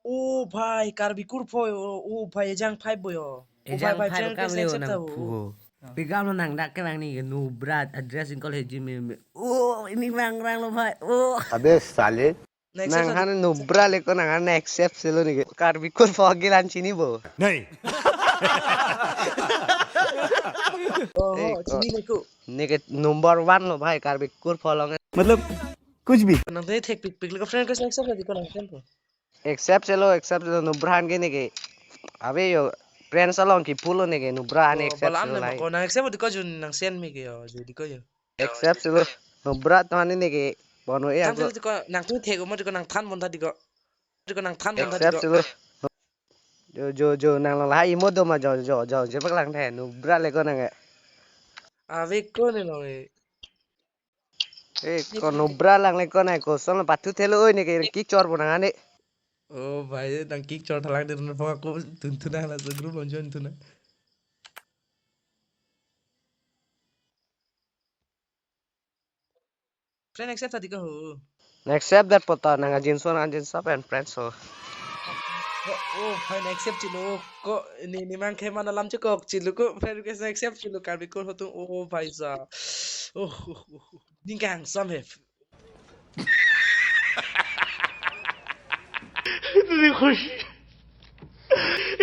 Oh भाई Karbikur po oh भाई Ejang Pai boyo. Oh Ejang भाई Pai friend bakal request leo accept nang tahu. puho. Pigam lo nang dak nang ni nu berat address in college me. Oh ini rang lo bhai. Oh. अबे साले Accept nang tadi. han nubra leko nang han accept selo ni kar bikul fogilan chini bo नहीं Oh sini niku. nike number 1 lo bhai kar bikul folong मतलब कुछ भी Nang tadi tek pik lo friend request accept tadi ko nang tempo. accept selo nubra han ke nike abe yo friend salong ki pulo nike nubra han Oh accept balam selo na lai ko nang accept di ko jun nang send me kyo jadi ko yo. accept selo nubra to han nike bono e Tam ako tadi ko nang tu tek mo di ko nang than mon tadi ko. Di ko nang than mon tadi accept ko. selo jo nang lo lai imo do ma jo je pak lang the nubra leko nang Ave ko ne lo e. kon nubra lang leko nang ko solo patu thelo oi nike ki chor bo nang ane Oh भाई nang kick chor thalang de na pha ko tun tun na la group on join tun na. Friend accept tadi ko ho. accept that pota nang jinson and friends so Oh, fine accept chilo ko ni mang khe mana lam ko chilo ko friend request accept chilo kar bi ko hotu oh भाई साहब oh ning kang sam he इतनी खुशी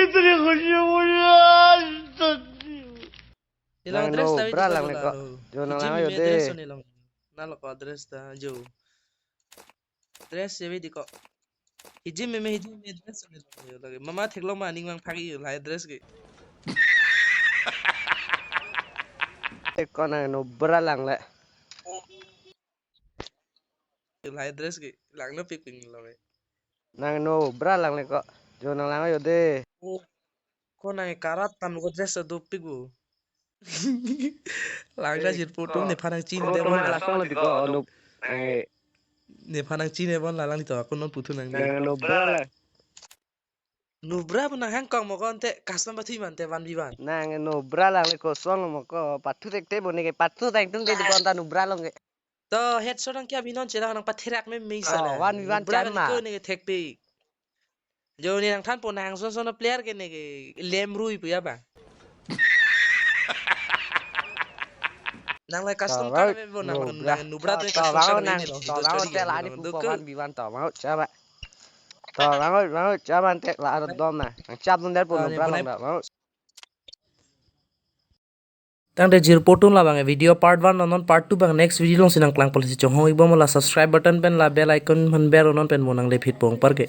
इतनी खुशी मुझे आज तक ilang nang address no ta bra di lang ko le la ko jo nang lang Jimmy yo me de address ni lang na lo ko address ta jo address se di ko Jimmy me address ni lang lagi mama theklo ma ning mang phagi la address ke ko nang no bra lang le la address ke lang no pick ping lo nang no bra lang le ko jo nang lang yo de oh ko na karat tan ko address do pick bu lang ra jit photo ne phanang chin de to bon ma la song le di ko no ne phanang chin e bon la lang ni to ko non putu nang de nang no bra lang Nubra bu nang hang kong mo kon te custom ba thi man te van bi van. nang no bra lang le ko song mo ko patu tek te bo ni ke patu tang tung te di ko ta no bra long ke To head so nang kya binon chela nang pathirak me mi sana. wan bi wan Nubra cham ka ma ko ne thek pe. Jo ni nang than po nang so so na player ke ne ke lem rui pu ya ba. Nang la custom to ka ba me bo no nang bra nang Nubra to to custom ba ka me nang ni lo. to ba te la ni pu ko wan bi wan to ma cha ba to ba cha ban te la dom na chap nun der po no bra long da Tang de jir potun la bang video part 1 non part 2 bang next video long sinang klang policy chong hoi bo mo la subscribe button pen la bell icon man ber non pen mo nang le fit pong par ke.